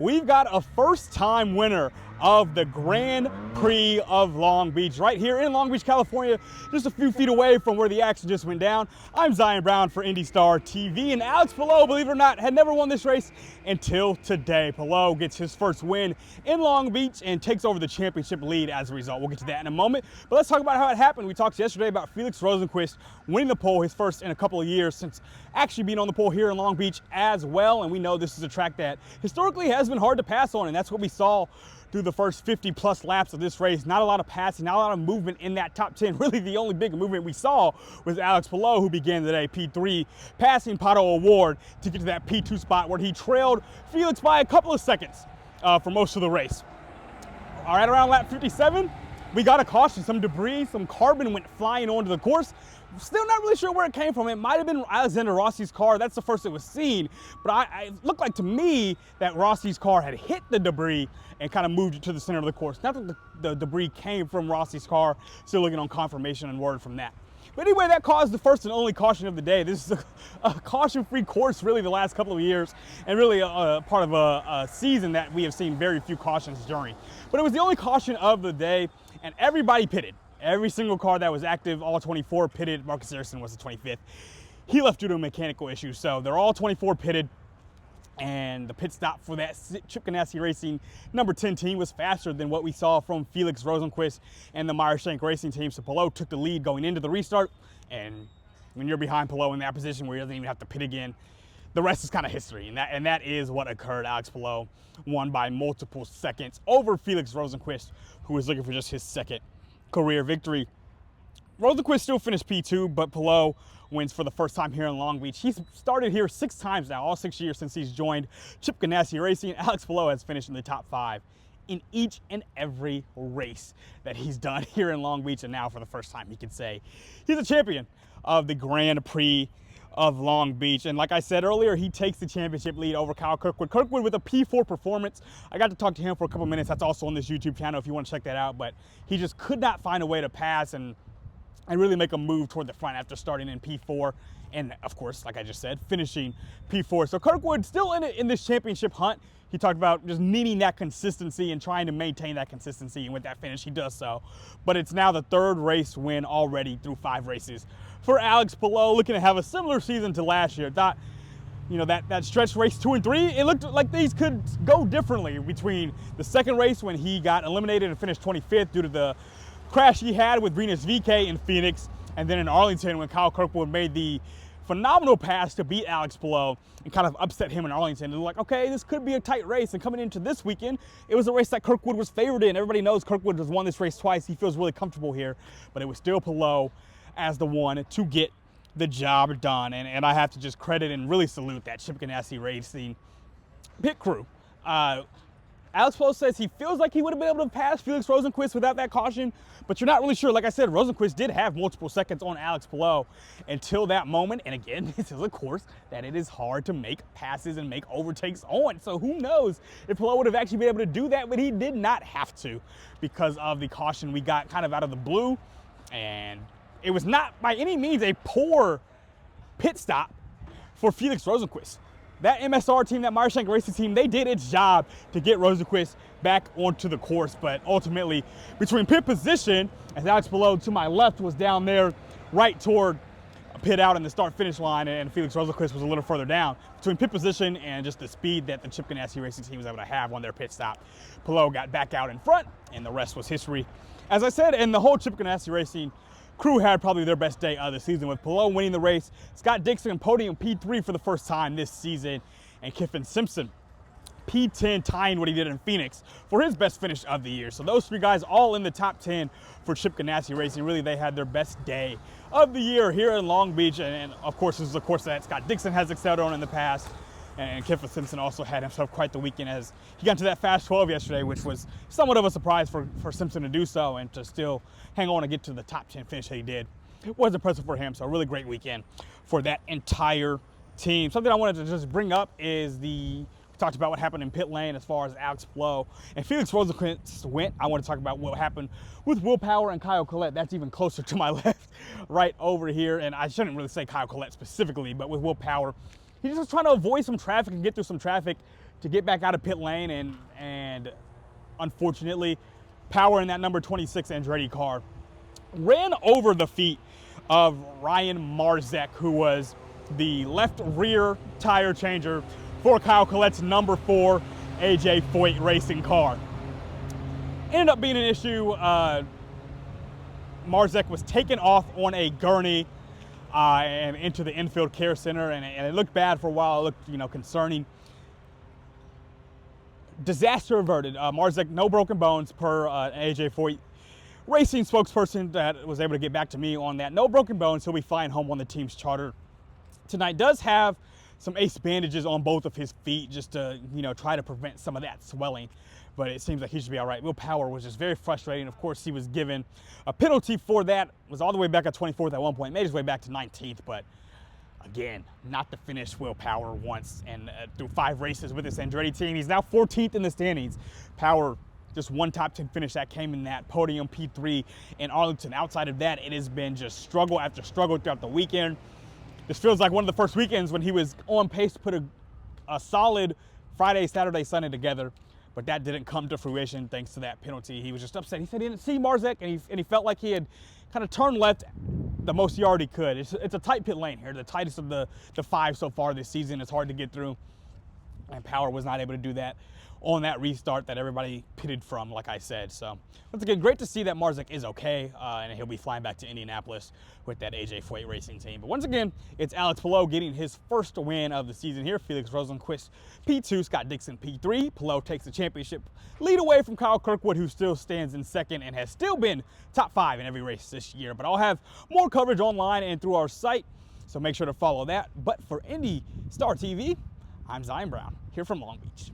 we've got a first-time winner of the Grand Prix of Long Beach right here in Long Beach, California, just a few feet away from where the action just went down. I'm Zion Brown for IndyStar TV, and Alex Palou, believe it or not, had never won this race until today. Palou gets his first win in Long Beach and takes over the championship lead as a result. We'll get to that in a moment, but let's talk about how it happened. We talked yesterday about Felix Rosenqvist winning the pole, his first in a couple of years since actually being on the pole here in Long Beach as well, and we know this is a track that historically has been hard to pass on, and that's what we saw through the first 50 plus laps of this race. Not a lot of passing, not a lot of movement in that top 10. Really the only big movement we saw was Alex Palou, who began today P3, passing Pato O'Ward to get to that P2 spot where he trailed Felix by a couple of seconds for most of the race. All right, around lap 57, we got a caution, some debris, some carbon went flying onto the course. Still not really sure where it came from. It might have been Alexander Rossi's car. That's the first it was seen. But it looked like to me that Rossi's car had hit the debris and kind of moved it to the center of the course. Not that the debris came from Rossi's car. Still looking on confirmation and word from that. But anyway, that caused the first and only caution of the day. This is a caution-free course really the last couple of years, and really a part of a season that we have seen very few cautions during. But it was the only caution of the day, and everybody pitted. Every single car that was active, all 24 pitted. Marcus Ericsson was the 25th. He left due to a mechanical issue, so they're all 24 pitted. And the pit stop for that Chip Ganassi Racing number 10 team was faster than what we saw from Felix Rosenqvist and the Meyer-Shank Racing team. So Palou took the lead going into the restart. And when you're behind Palou in that position where he doesn't even have to pit again, the rest is kind of history. And that is what occurred. Alex Palou won by multiple seconds over Felix Rosenqvist, who was looking for just his second career victory. Rosenqvist still finished P2, but Palou wins for the first time here in Long Beach. He's started here 6 times now, all 6 years since he's joined Chip Ganassi Racing. Alex Palou has finished in the top 5 in each and every race that he's done here in Long Beach, and now for the first time he can say he's a champion of the Grand Prix of Long Beach. And like I said earlier, he takes the championship lead over Kyle Kirkwood. Kirkwood with a P4 performance. I got to talk to him for a couple minutes. That's also on this YouTube channel if you want to check that out. But he just could not find a way to pass and really make a move toward the front after starting in P4. And of course, like I just said, finishing P4. So Kirkwood still in this championship hunt. He talked about just needing that consistency and trying to maintain that consistency, and with that finish, he does so. But it's now the 3rd race win already through 5 races for Alex Palou, looking to have a similar season to last year. Thought, you know, that stretch race 2 and 3, it looked like these could go differently between the 2nd race when he got eliminated and finished 25th due to the crash he had with Venus VK in Phoenix, and then in Arlington when Kyle Kirkwood made the phenomenal pass to beat Alex Palou and kind of upset him in Arlington. They're like, okay, this could be a tight race. And coming into this weekend, it was a race that Kirkwood was favored in. Everybody knows Kirkwood has won this race twice. He feels really comfortable here, but it was still Palou as the one to get the job done. And I have to just credit and really salute that Chip Ganassi Racing pit crew. Alex Palou says he feels like he would have been able to pass Felix Rosenqvist without that caution, but you're not really sure. Like I said, Rosenqvist did have multiple seconds on Alex Palou until that moment. And again, this is a course that it is hard to make passes and make overtakes on. So who knows if Palou would have actually been able to do that, but he did not have to because of the caution we got kind of out of the blue. And it was not by any means a poor pit stop for Felix Rosenqvist. That MSR team, that Meyer-Shank Racing team, they did its job to get Rosenqvist back onto the course. But ultimately, between pit position, as Alex Palou to my left was down there right toward pit out in the start-finish line, and Felix Rosenqvist was a little further down. Between pit position and just the speed that the Chip Ganassi Racing team was able to have on their pit stop, Palou got back out in front, and the rest was history. As I said, and the whole Chip Ganassi Racing crew had probably their best day of the season, with Palou winning the race, Scott Dixon podium P3 for the first time this season, and Kyffin Simpson P10 tying what he did in Phoenix for his best finish of the year. So those 3 guys all in the top 10 for Chip Ganassi Racing. Really, they had their best day of the year here in Long Beach, and of course, this is a course that Scott Dixon has excelled on in the past. And Kyffin Simpson also had himself quite the weekend as he got to that fast 12 yesterday, which was somewhat of a surprise for Simpson to do so and to still hang on and get to the top 10 finish that he did. It was impressive for him, so a really great weekend for that entire team. Something I wanted to just bring up is we talked about what happened in pit lane as far as Alex Palou and Felix Rosenqvist went. I want to talk about what happened with Will Power and Kyle Collette. That's even closer to my left, right over here. And I shouldn't really say Kyle Collette specifically, but with Will Power, he just was trying to avoid some traffic and get through some traffic to get back out of pit lane, and unfortunately, Power in that number 26 Andretti car ran over the feet of Ryan Marzek, who was the left rear tire changer for Kyle Collette's number 4 AJ Foyt racing car. Ended up being an issue. Marzek was taken off on a gurney and into the infield care center, and it looked bad for a while. It looked, concerning. Disaster averted. Marzek, no broken bones per AJ Foyt racing spokesperson that was able to get back to me on that. No broken bones. He'll be flying home on the team's charter tonight. Does have some ace bandages on both of his feet just to, try to prevent some of that swelling. But it seems like he should be all right. Will Power was just very frustrating. Of course, he was given a penalty for that. Was all the way back at 24th at one point. Made his way back to 19th, but again, not to finish Will Power once, and through 5 races with this Andretti team. He's now 14th in the standings. Power, just one top 10 finish that came in that podium P3 in Arlington. Outside of that, it has been just struggle after struggle throughout the weekend. This feels like one of the first weekends when he was on pace to put a solid Friday, Saturday, Sunday together, but that didn't come to fruition thanks to that penalty. He was just upset. He said he didn't see Marzek, and he felt like he had kind of turned left the most yard he could. It's a tight pit lane here, the tightest of the 5 so far this season. It's hard to get through, and Power was not able to do that on that restart that everybody pitted from, like I said. So once again, great to see that Marzek is okay, and he'll be flying back to Indianapolis with that AJ Foyt racing team. But once again, it's Alex Palou getting his first win of the season here. Felix Rosenquist P2, Scott Dixon P3. Palou takes the championship lead away from Kyle Kirkwood, who still stands in second and has still been top 5 in every race this year. But I'll have more coverage online and through our site, so make sure to follow that. But for Indy Star TV, I'm Zion Brown, here from Long Beach.